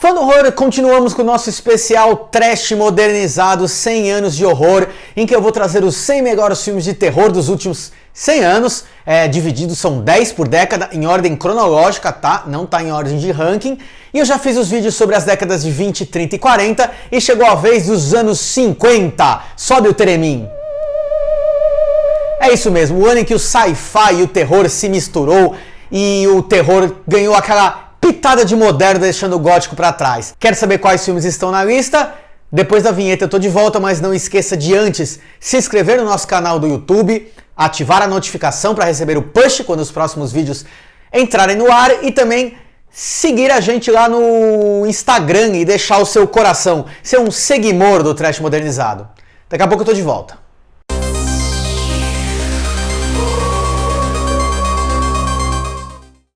Fã do horror, continuamos com o nosso especial trash modernizado 100 anos de horror, em que eu vou trazer os 100 melhores filmes de terror dos últimos 100 anos, divididos, são 10 por década, em ordem cronológica, tá? Não tá em ordem de ranking. E eu já fiz os vídeos sobre as décadas de 20, 30 e 40, e chegou a vez dos anos 50. Sobe o Teremim. É isso mesmo, o ano em que o sci-fi e o terror se misturou, e o terror ganhou aquela pitada de moderno, deixando o gótico pra trás. Quer saber quais filmes estão na lista? Depois da vinheta eu tô de volta, mas não esqueça de antes se inscrever no nosso canal do YouTube, ativar a notificação para receber o push quando os próximos vídeos entrarem no ar e também seguir a gente lá no Instagram e deixar o seu coração ser um seguidor do Trash Modernizado. Daqui a pouco eu tô de volta.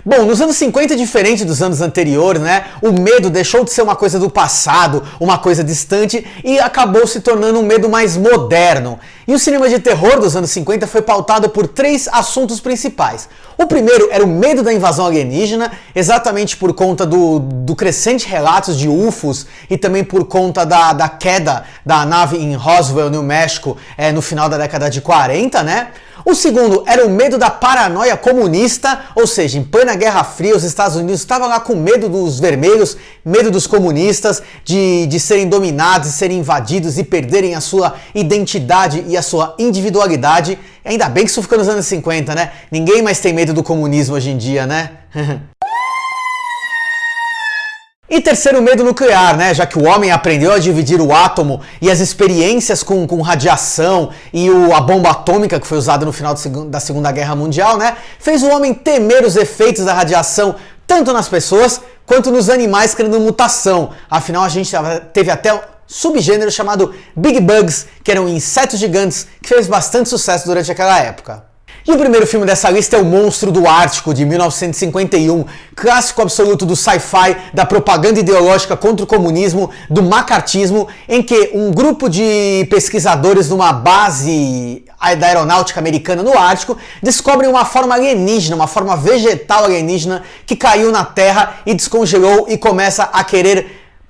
Bom, nos anos 50, diferente dos anos anteriores, né? O medo deixou de ser uma coisa do passado, uma coisa distante, e acabou se tornando um medo mais moderno. E o cinema de terror dos anos 50 foi pautado por 3 assuntos principais. O primeiro era o medo da invasão alienígena, exatamente por conta do crescente relatos de UFOs e também por conta da queda da nave em Roswell, New México, no final da década de 40, né? O segundo era o medo da paranoia comunista, ou seja, em plena Guerra Fria, os Estados Unidos estavam lá com medo dos vermelhos, medo dos comunistas, de serem dominados, de serem invadidos e perderem a sua identidade e a sua individualidade. Ainda bem que isso ficou nos anos 50, né? Ninguém mais tem medo do comunismo hoje em dia, né? E terceiro, medo nuclear, né? Já que o homem aprendeu a dividir o átomo e as experiências com radiação e a bomba atômica que foi usada no final da Segunda Guerra Mundial, né? Fez o homem temer os efeitos da radiação tanto nas pessoas quanto nos animais, criando mutação. Afinal, a gente teve até um subgênero chamado Big Bugs, que eram insetos gigantes, que fez bastante sucesso durante aquela época. E o primeiro filme dessa lista é O Monstro do Ártico, de 1951, clássico absoluto do sci-fi, da propaganda ideológica contra o comunismo, do macartismo, em que um grupo de pesquisadores numa base da aeronáutica americana no Ártico descobrem uma forma alienígena, uma forma vegetal alienígena que caiu na Terra e descongelou e começa a querer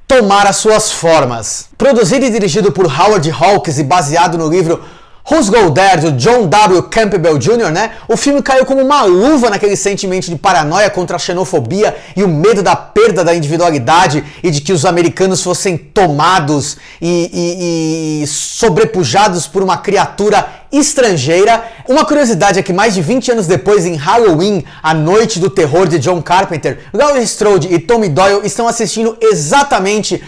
tomar as suas formas. Produzido e dirigido por Howard Hawks e baseado no livro Who's Go There, do John W. Campbell Jr., né? O filme caiu como uma luva naquele sentimento de paranoia contra a xenofobia e o medo da perda da individualidade e de que os americanos fossem tomados e sobrepujados por uma criatura estrangeira. Uma curiosidade é que mais de 20 anos depois, em Halloween, A Noite do Terror de John Carpenter, Laurie Strode e Tommy Doyle estão assistindo exatamente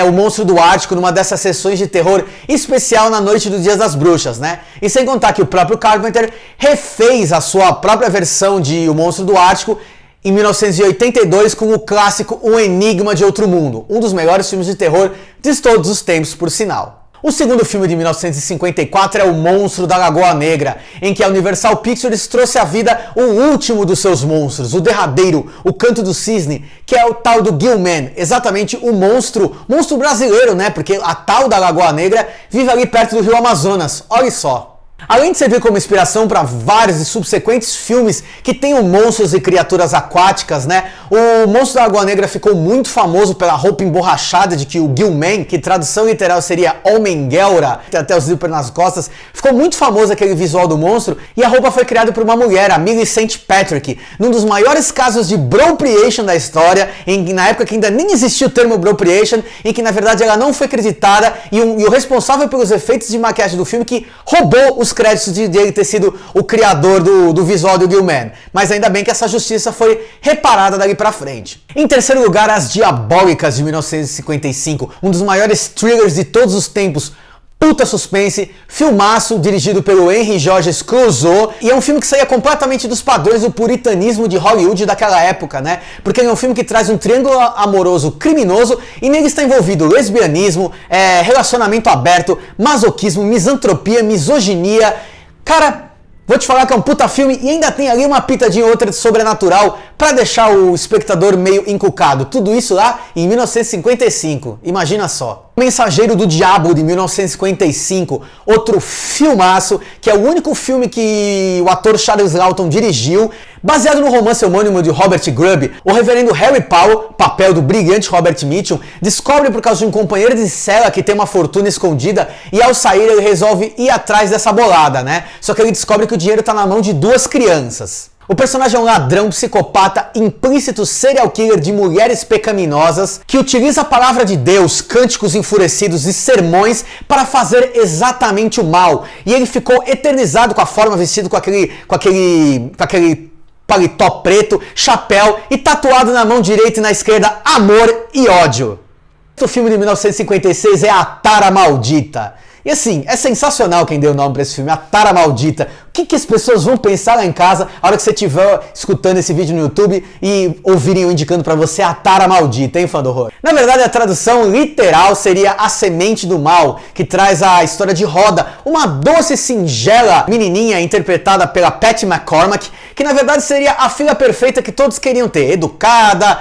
O Monstro do Ártico numa dessas sessões de terror especial na noite do Dia das Bruxas, né? E sem contar que o próprio Carpenter refez a sua própria versão de O Monstro do Ártico em 1982 com o clássico O Enigma de Outro Mundo, um dos melhores filmes de terror de todos os tempos, por sinal. O segundo filme de 1954 é O Monstro da Lagoa Negra, em que a Universal Pictures trouxe à vida o último dos seus monstros, o derradeiro, o Canto do Cisne, que é o tal do Gillman, exatamente o monstro brasileiro, né? Porque a tal da Lagoa Negra vive ali perto do Rio Amazonas, olha só. Além de servir como inspiração para vários e subsequentes filmes que tenham monstros e criaturas aquáticas, né? O Monstro da Lagoa Negra ficou muito famoso pela roupa emborrachada de que o Gillman, que tradução literal seria Homem-Guelra, tem até os zíper nas costas, ficou muito famoso aquele visual do monstro, e a roupa foi criada por uma mulher, a Millie St. Patrick, num dos maiores casos de bropriation da história, na época que ainda nem existia o termo bropriation, em que na verdade ela não foi acreditada, e o responsável pelos efeitos de maquiagem do filme que roubou os créditos de ele ter sido o criador do visual do Gillman. Mas ainda bem que essa justiça foi reparada dali pra frente. Em terceiro lugar, As Diabólicas, de 1955, um dos maiores thrillers de todos os tempos. Puta suspense, filmaço dirigido pelo Henry Georges Clouzot, e é um filme que saía completamente dos padrões do puritanismo de Hollywood daquela época, né? Porque é um filme que traz um triângulo amoroso criminoso e nele está envolvido lesbianismo, relacionamento aberto, masoquismo, misantropia, misoginia. Cara, vou te falar que é um puta filme e ainda tem ali uma pitadinha ou outra de sobrenatural pra deixar o espectador meio encucado. Tudo isso lá em 1955, imagina só. Mensageiro do Diabo, de 1955, outro filmaço, que é o único filme que o ator Charles Laughton dirigiu, Baseado no romance homônimo de Robert Grubb, o reverendo Harry Powell, papel do brilhante Robert Mitchum, descobre por causa de um companheiro de cela que tem uma fortuna escondida e ao sair ele resolve ir atrás dessa bolada, né? Só que ele descobre que o dinheiro tá na mão de 2 crianças. O personagem é um ladrão, psicopata, implícito serial killer de mulheres pecaminosas que utiliza a palavra de Deus, cânticos enfurecidos e sermões para fazer exatamente o mal. E ele ficou eternizado com a forma, vestido com aquele paletó preto, chapéu e tatuado na mão direita e na esquerda amor e ódio. O filme de 1956 é A Tara Maldita. E assim, é sensacional quem deu o nome para esse filme, A Tara Maldita. O que as pessoas vão pensar lá em casa a hora que você estiver escutando esse vídeo no YouTube e ouvirem eu indicando para você A Tara Maldita, hein, fã do horror? Na verdade, a tradução literal seria A Semente do Mal, que traz a história de Rhoda, uma doce, singela menininha interpretada pela Patty McCormack, que na verdade seria a filha perfeita que todos queriam ter. Educada,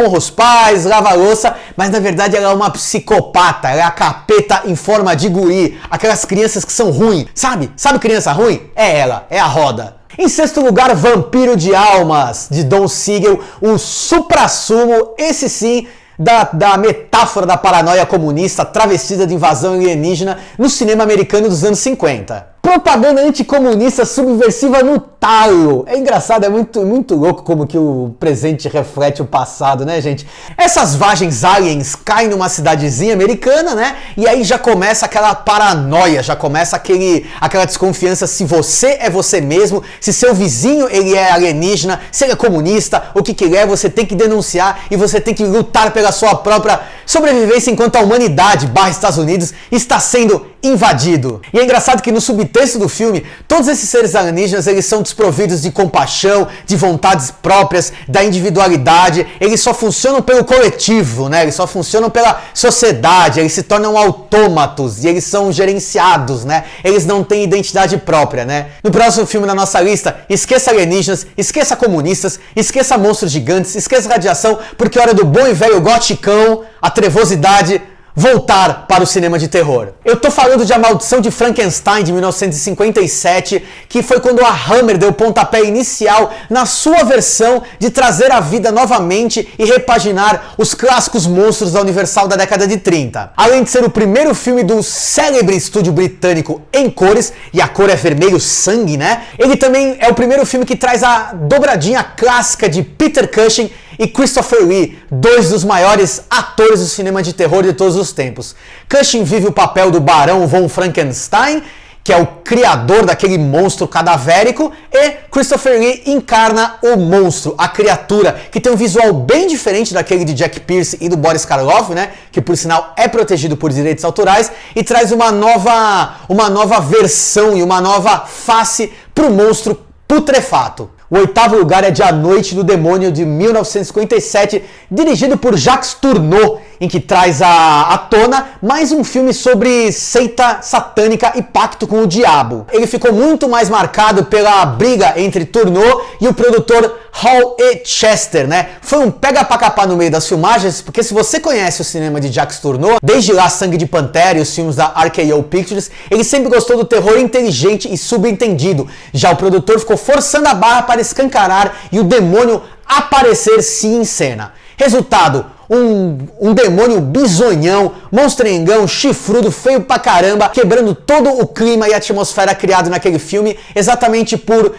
honra os pais, lava a louça, mas na verdade ela é uma psicopata, ela é a capeta em forma de guri, aquelas crianças que são ruins, sabe? Sabe criança ruim? É ela, é a Rhoda. Em sexto lugar, Vampiro de Almas, de Don Siegel, o suprassumo, esse sim, da metáfora da paranoia comunista travestida de invasão alienígena no cinema americano dos anos 50. Propaganda anticomunista subversiva no talo. É engraçado, é muito louco como que o presente reflete o passado, né, gente? Essas vagens aliens caem numa cidadezinha americana, né? E aí já começa aquela paranoia, já começa aquela desconfiança se você é você mesmo, se seu vizinho ele é alienígena, se ele é comunista, o que ele é, você tem que denunciar e você tem que lutar pela sua própria sobrevivência enquanto a humanidade, Estados Unidos, está sendo invadido. E é engraçado que no subtexto do filme, todos esses seres alienígenas, eles são desprovidos de compaixão, de vontades próprias, da individualidade, eles só funcionam pelo coletivo, né? Eles só funcionam pela sociedade, eles se tornam autômatos e eles são gerenciados, né? Eles não têm identidade própria, né? No próximo filme da nossa lista, esqueça alienígenas, esqueça comunistas, esqueça monstros gigantes, esqueça radiação, porque é hora do bom e velho goticão, a trevosidade, voltar para o cinema de terror. Eu tô falando de A Maldição de Frankenstein, de 1957, que foi quando a Hammer deu o pontapé inicial na sua versão de trazer à vida novamente e repaginar os clássicos monstros da Universal da década de 30. Além de ser o primeiro filme do célebre estúdio britânico em cores, e a cor é vermelho sangue, né? Ele também é o primeiro filme que traz a dobradinha clássica de Peter Cushing e Christopher Lee, 2 dos maiores atores do cinema de terror de todos os tempos. Cushing vive o papel do Barão von Frankenstein, que é o criador daquele monstro cadavérico, e Christopher Lee encarna o monstro, a criatura, que tem um visual bem diferente daquele de Jack Pearce e do Boris Karloff, né, que por sinal é protegido por direitos autorais, e traz uma nova versão e uma nova face pro monstro putrefato. O oitavo lugar é de A Noite do Demônio, de 1957, dirigido por Jacques Tourneur, em que traz à tona mais um filme sobre seita satânica e pacto com o diabo. Ele ficou muito mais marcado pela briga entre Tourneur e o produtor Hall E. Chester, né? Foi um pega pra capar no meio das filmagens, porque se você conhece o cinema de Jacques Tourneur, desde lá Sangue de Pantera e os filmes da RKO Pictures, ele sempre gostou do terror inteligente e subentendido. Já o produtor ficou forçando a barra para escancarar e o demônio aparecer sim em cena. Resultado, um demônio bizonhão, monstrengão, chifrudo, feio pra caramba, quebrando todo o clima e a atmosfera criado naquele filme, exatamente pelo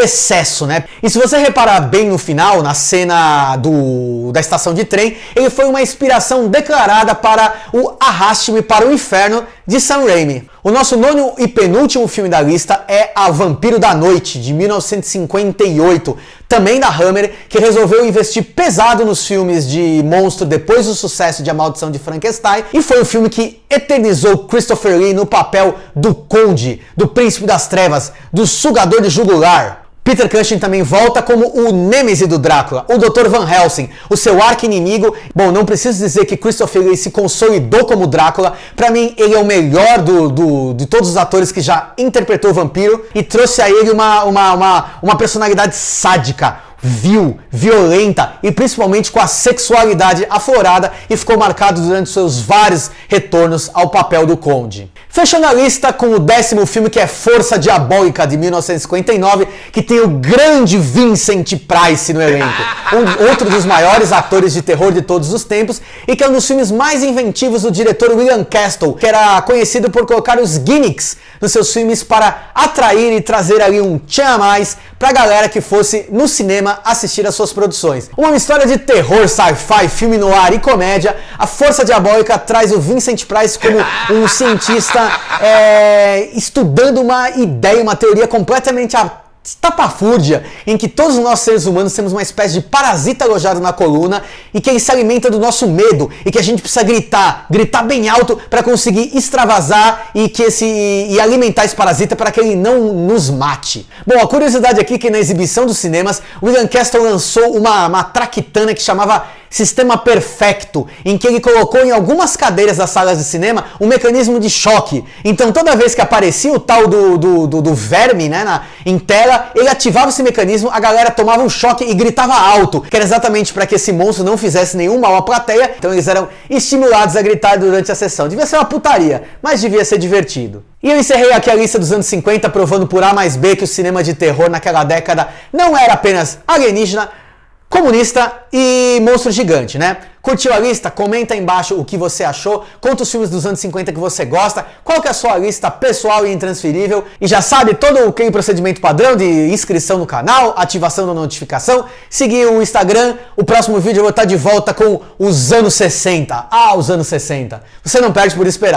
excesso, né? E se você reparar bem no final, na cena da estação de trem, ele foi uma inspiração declarada para o Arraste-me para o Inferno, de Sam Raimi. O nosso nono e penúltimo filme da lista é A Vampiro da Noite, de 1958, também da Hammer, que resolveu investir pesado nos filmes de monstro depois do sucesso de A Maldição de Frankenstein, e foi o filme que eternizou Christopher Lee no papel do Conde, do Príncipe das Trevas, do Sugador de Jugular. Peter Cushing também volta como o Nêmesis do Drácula, o Dr. Van Helsing, o seu arqui-inimigo. Bom, não preciso dizer que Christopher Lee se consolidou como Drácula. Pra mim, ele é o melhor de todos os atores que já interpretou o vampiro e trouxe a ele uma personalidade sádica, vil, violenta e principalmente com a sexualidade aflorada, e ficou marcado durante seus vários retornos ao papel do Conde. Fechando a lista com o 10º filme, que é Força Diabólica, de 1959, que tem o grande Vincent Price no elenco, outro dos maiores atores de terror de todos os tempos, e que é um dos filmes mais inventivos do diretor William Castle, que era conhecido por colocar os gimmicks nos seus filmes para atrair e trazer ali um tchan a mais pra galera que fosse no cinema assistir às suas produções. Uma história de terror, sci-fi, filme noir e comédia, a Força Diabólica traz o Vincent Price como um cientista estudando uma ideia, uma teoria completamente estapafúrdia, em que todos nós seres humanos temos uma espécie de parasita alojado na coluna e que ele se alimenta do nosso medo e que a gente precisa gritar bem alto para conseguir extravasar e alimentar esse parasita para que ele não nos mate. Bom, a curiosidade aqui é que na exibição dos cinemas, William Castle lançou uma traquitana que chamava Sistema Perfecto, em que ele colocou em algumas cadeiras das salas de cinema um mecanismo de choque. Então toda vez que aparecia o tal do verme, né, em tela, ele ativava esse mecanismo, a galera tomava um choque e gritava alto, que era exatamente para que esse monstro não fizesse nenhum mal à plateia, então eles eram estimulados a gritar durante a sessão. Devia ser uma putaria, mas devia ser divertido. E eu encerrei aqui a lista dos anos 50 provando por A mais B que o cinema de terror naquela década não era apenas alienígena, comunista e monstro gigante, né? Curtiu a lista? Comenta aí embaixo o que você achou, conta os filmes dos anos 50 que você gosta, qual que é a sua lista pessoal e intransferível, e já sabe todo aquele procedimento padrão de inscrição no canal, ativação da notificação, seguir o Instagram. O próximo vídeo eu vou estar de volta com os anos 60. Os anos 60. Você não perde por esperar.